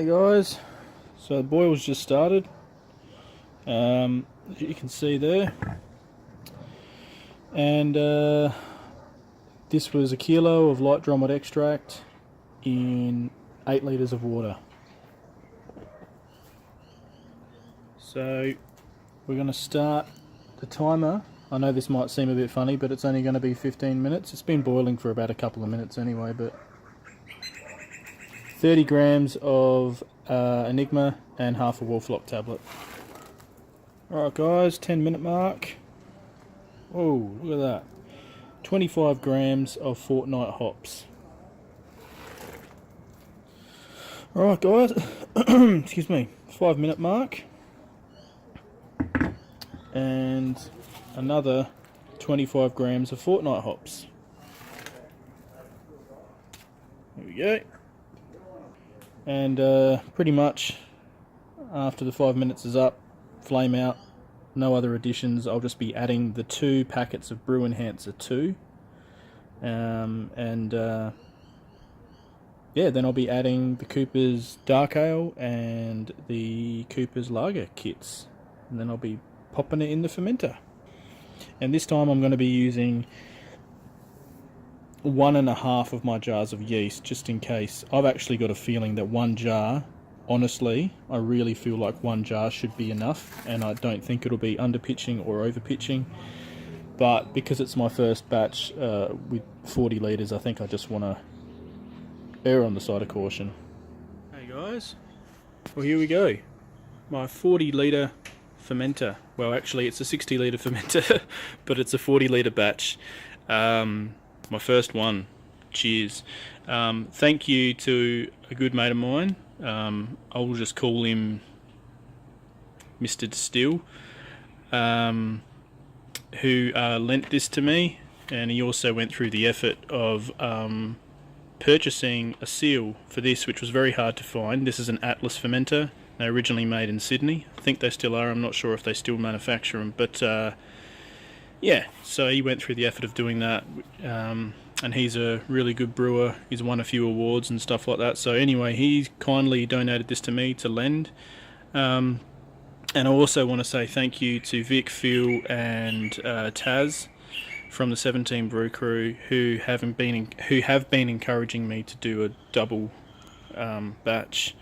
Hey guys, so the boil's just started, as you can see there, and this was a kilo of light dry malt extract in 8 litres of water. So we're going to start the timer. I know this might seem a bit funny, but it's only going to be 15 minutes. It's been boiling for about a couple of minutes anyway, but 30 grams of Enigma and half a Wolflock tablet. Alright guys, 10-minute mark. Oh, look at that. 25 grams of Fortnite hops. Alright guys, excuse me, 5-minute mark. And another 25 grams of Fortnite hops. There we go. And pretty much after the 5 minutes is up, flame out, no other additions. I'll just be adding the 2 packets of Brew Enhancer 2, yeah, then I'll be adding the Cooper's Dark Ale and the Cooper's Lager kits, and then I'll be popping it in the fermenter. And this time I'm going to be using 1.5 of my jars of yeast, just in case. I've actually got a feeling that 1 jar, honestly, I really feel like 1 jar should be enough, and I don't think it'll be under pitching or over pitching. But because it's my first batch with 40 litres, I think I just want to err on the side of caution. Hey guys, well here we go. My 40 litre fermenter. Well, actually it's a 60 litre fermenter, but it's a 40 litre batch. My first one. Cheers. Thank you to a good mate of mine. I will just call him Mr. Distill, who lent this to me, and he also went through the effort of purchasing a seal for this, which was very hard to find. This is an Atlas fermenter. They originally made in Sydney. I think they still are. I'm not sure if they still manufacture them, but yeah, so he went through the effort of doing that, and he's a really good brewer. He's won a few awards and stuff like that. So anyway, he kindly donated this to me to lend. And I also want to say thank you to Vic, Phil and Taz from the 17 Brew Crew, who have been encouraging me to do a double batch,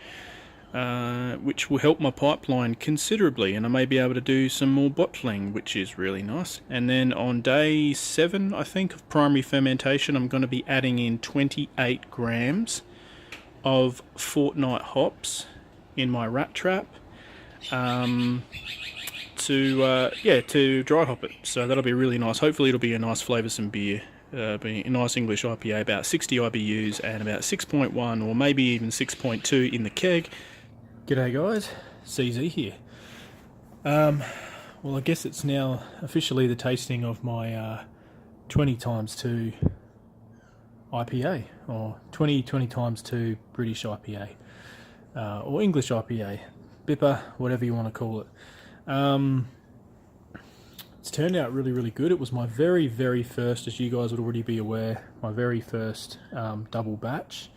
which will help my pipeline considerably, and I may be able to do some more bottling, which is really nice. And then on day 7, I think, of primary fermentation, I'm going to be adding in 28 grams of Fortnite hops in my rat trap to dry hop it. So that'll be really nice. Hopefully it'll be a nice flavoursome beer. Be a nice English IPA, about 60 IBUs and about 6.1 or maybe even 6.2 in the keg. G'day guys, CZ here. Well, I guess it's now officially the tasting of my 20 times 2 IPA, or 20 times 2 British IPA, or English IPA, Bipper, whatever you want to call it. It's turned out really good. It was my very first, as you guys would already be aware, my very first double batch,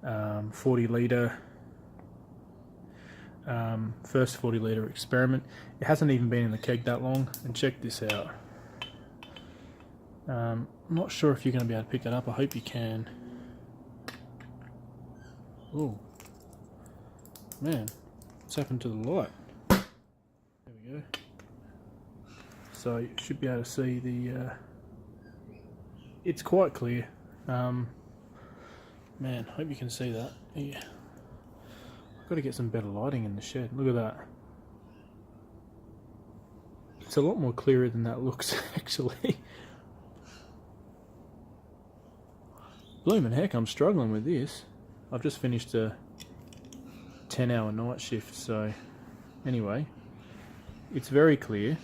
40 litre. First 40 litre experiment. It hasn't even been in the keg that long, and check this out. I'm not sure if you're going to be able to pick that up. I hope you can. Oh man, what's happened to the light? There we go. So you should be able to see the it's quite clear. Man, hope you can see that. Yeah. Got to get some better lighting in the shed. Look at that. It's a lot more clearer than that looks, actually. Bloomin' heck, I'm struggling with this. I've just finished a 10-hour night shift, so anyway, it's very clear.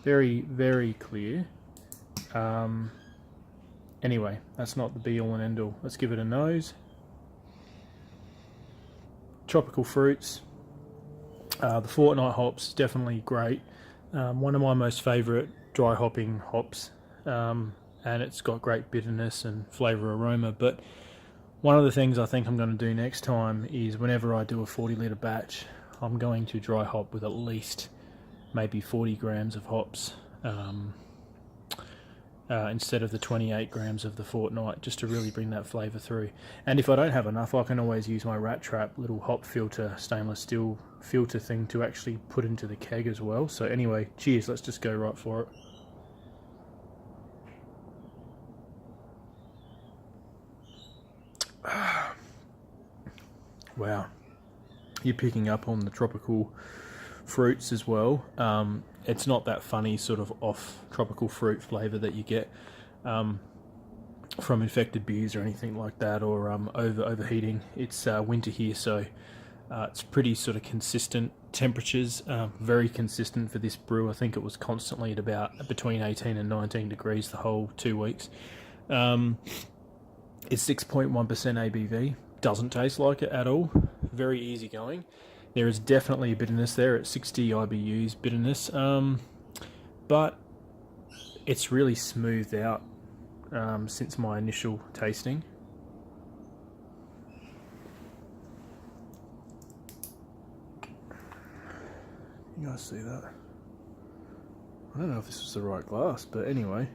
Very clear. Anyway, that's not the be-all and end-all. Let's give it a nose. Tropical fruits. The Fortnite hops, definitely great. One of my most favourite dry hopping hops, and it's got great bitterness and flavour aroma. But One of the things I think I'm going to do next time is whenever I do a 40-litre batch, I'm going to dry hop with at least maybe 40 grams of hops instead of the 28 grams of the Fortnight, just to really bring that flavour through. And if I don't have enough, I can always use my Rat Trap little hop filter, stainless steel filter thing to actually put into the keg as well. So anyway, cheers, let's just go right for it. Wow, you're picking up on the tropical fruits as well. It's not that funny sort of off tropical fruit flavour that you get from infected beers or anything like that, or overheating. It's winter here, so it's pretty sort of consistent temperatures, very consistent for this brew. I think it was constantly at about between 18 and 19 degrees the whole 2 weeks. It's 6.1% ABV. Doesn't taste like it at all. Very easy going. There is definitely a bitterness there at 60 IBUs bitterness, but it's really smoothed out since my initial tasting. You guys see that? I don't know if this was the right glass, but anyway,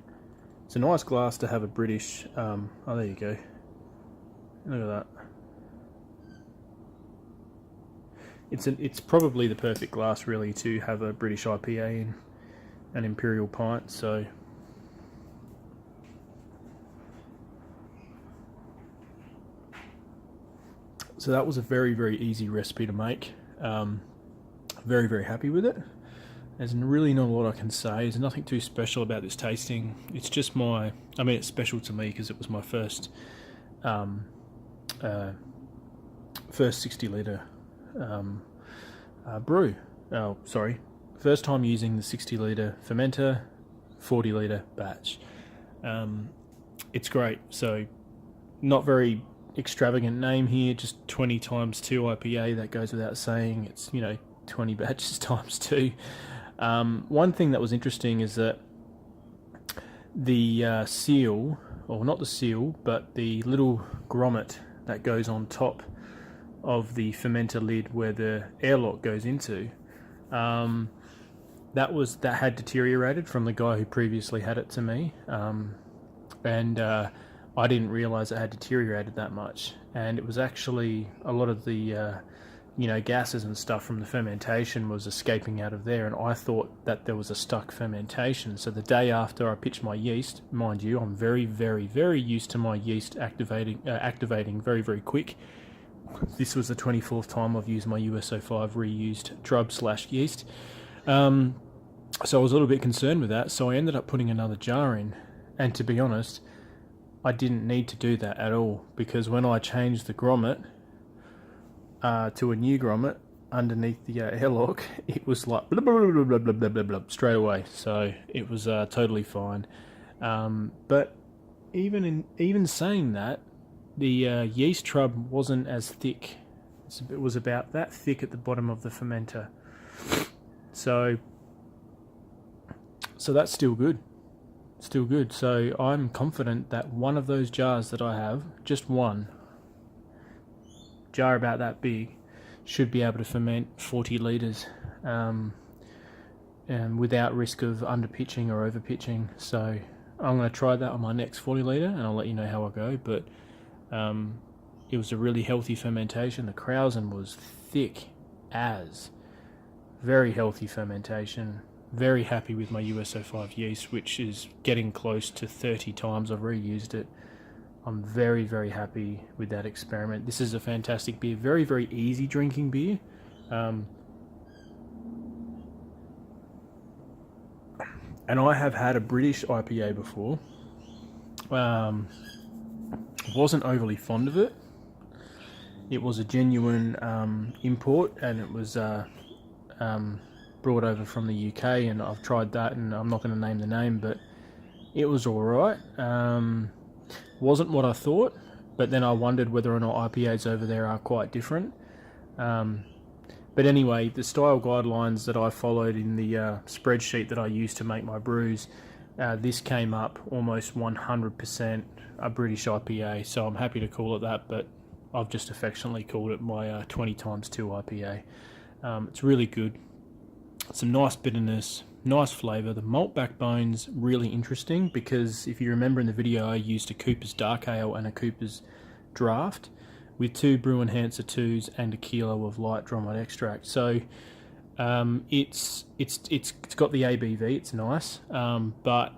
it's a nice glass to have a British. Oh, there you go. Look at that. It's probably the perfect glass really to have a British IPA in, an Imperial pint. So that was a very, very easy recipe to make. Very, very happy with it. There's really not a lot I can say. There's nothing too special about this tasting. It's just it's special to me because it was my first 60-litre brew. Oh, sorry. First time using the 60-litre fermenter, 40-litre batch. It's great. So, not very extravagant name here, just 20 times 2 IPA. That goes without saying. It's, 20 batches times 2. One thing that was interesting is that the seal, or not the seal, but the little grommet that goes on top of the fermenter lid where the airlock goes into, that had deteriorated from the guy who previously had it to me, and I didn't realise it had deteriorated that much. And it was actually a lot of the gases and stuff from the fermentation was escaping out of there, and I thought that there was a stuck fermentation. So the day after I pitched my yeast, mind you, I'm very, very, very used to my yeast activating very, very quick. This was the 24th time I've used my USO5 reused drub/yeast. So I was a little bit concerned with that, so I ended up putting another jar in. And to be honest, I didn't need to do that at all, because when I changed the grommet to a new grommet underneath the airlock, it was like blah, blah, blah, blah, blah, blah, blah, blah, straight away. So it was totally fine. But even saying that, the yeast trub wasn't as thick. It was about that thick at the bottom of the fermenter. So that's still good. Still good. So I'm confident that one of those jars that I have, just one jar about that big, should be able to ferment 40 litres without risk of underpitching or overpitching. So I'm going to try that on my next 40 litre and I'll let you know how I go. But it was a really healthy fermentation. The Krausen was thick as. Very healthy fermentation. Very happy with my USO5 yeast, which is getting close to 30 times I've reused it. I'm very, very happy with that experiment. This is a fantastic beer. Very, very easy drinking beer. And I have had a British IPA before. Wasn't overly fond of it. It was a genuine import, and it was brought over from the UK, and I've tried that, and I'm not going to name the name, but it was alright. Wasn't what I thought, but then I wondered whether or not IPAs over there are quite different. But anyway, the style guidelines that I followed in the spreadsheet that I used to make my brews, this came up almost 100% a British IPA, so I'm happy to call it that, but I've just affectionately called it my 20 times 2 IPA. It's really good. Some nice bitterness, nice flavour. The malt backbone's really interesting because if you remember in the video, I used a Cooper's Dark Ale and a Cooper's Draft with 2 Brew Enhancer 2s and a kilo of light dry malt extract. So it's got the ABV. It's nice, but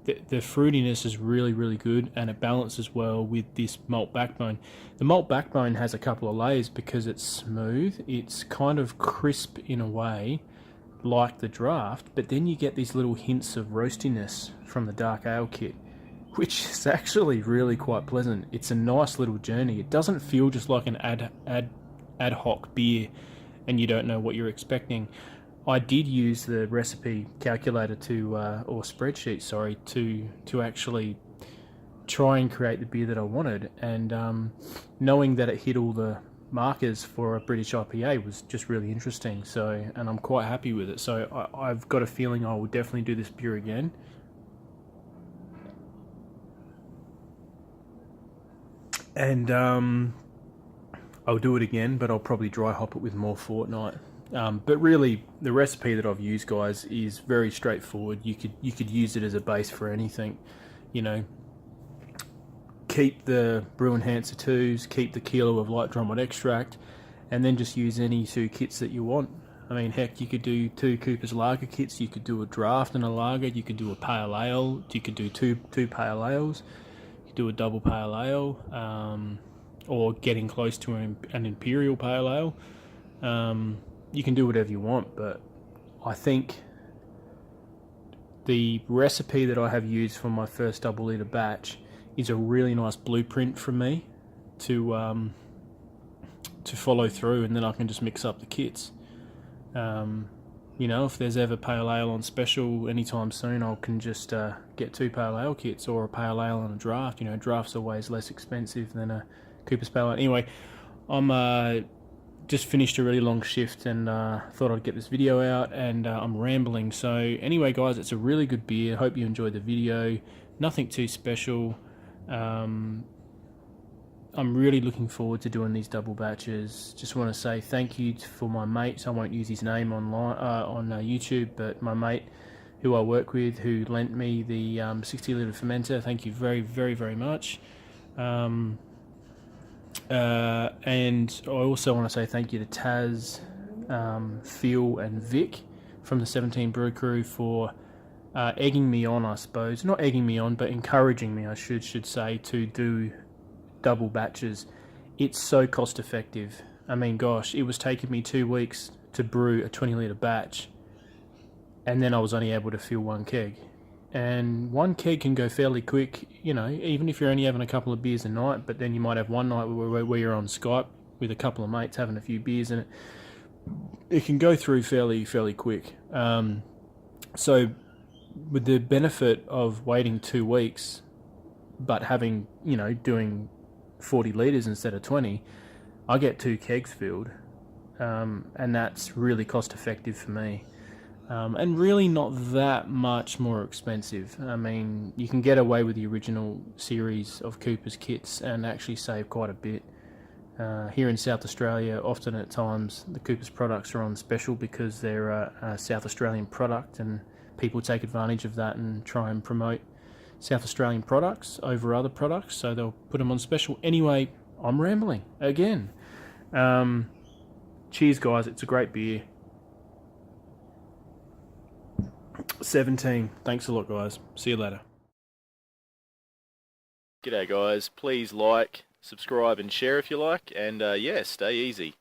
the fruitiness is really, really good, and it balances well with this malt backbone. The malt backbone has a couple of layers because it's smooth. It's kind of crisp in a way, like the draft, but then you get these little hints of roastiness from the dark ale kit, which is actually really quite pleasant. It's a nice little journey. It doesn't feel just like an ad hoc beer and you don't know what you're expecting. I did use the recipe calculator or spreadsheet, sorry, to actually try and create the beer that I wanted, and knowing that it hit all the markers for a British IPA was just really interesting. So, and I'm quite happy with it. So I've got a feeling I will definitely do this beer again. And I'll do it again, but I'll probably dry hop it with more Fortnite. But really, the recipe that I've used, guys, is very straightforward. You could use it as a base for anything. You know, keep the Brew Enhancer 2s, keep the kilo of light dry malt extract, and then just use any 2 kits that you want. I mean, heck, you could do 2 Cooper's Lager kits. You could do a draft and a lager. You could do a pale ale. You could do two pale ales. You could do a double pale ale, or getting close to an imperial pale ale. You can do whatever you want, but I think the recipe that I have used for my first double litre batch is a really nice blueprint for me to follow through, and then I can just mix up the kits. You know, if there's ever pale ale on special anytime soon, I can just get 2 pale ale kits or a pale ale and a draft. You know, draft's always less expensive than a Cooper's pale ale. Anyway, I'm just finished a really long shift and thought I'd get this video out, and I'm rambling. So anyway, guys, it's a really good beer. Hope you enjoyed the video. Nothing too special. I'm really looking forward to doing these double batches. Just want to say thank you for my mate. I won't use his name online on YouTube, but my mate who I work with, who lent me the 60 litre fermenter. Thank you very, very, very much. And I also want to say thank you to Taz, Phil and Vic from the 17 Brew Crew for egging me on, I suppose. Not egging me on, but encouraging me, I should say, to do double batches. It's so cost effective. I mean, gosh, it was taking me 2 weeks to brew a 20 litre batch, and then I was only able to fill 1 keg. And 1 keg can go fairly quick, you know, even if you're only having a couple of beers a night, but then you might have one night where you're on Skype with a couple of mates having a few beers, and it can go through fairly quick. So with the benefit of waiting 2 weeks, but having, you know, doing 40 litres instead of 20, I get 2 kegs filled, and that's really cost effective for me. And really not that much more expensive. I mean, you can get away with the original series of Cooper's kits and actually save quite a bit. Here in South Australia, often at times the Cooper's products are on special because they're a South Australian product, and people take advantage of that and try and promote South Australian products over other products, so they'll put them on special. Anyway, I'm rambling again. Cheers, guys. It's a great beer. 17. Thanks a lot, guys. See you later. G'day, guys. Please like, subscribe and share if you like, and yeah, stay easy.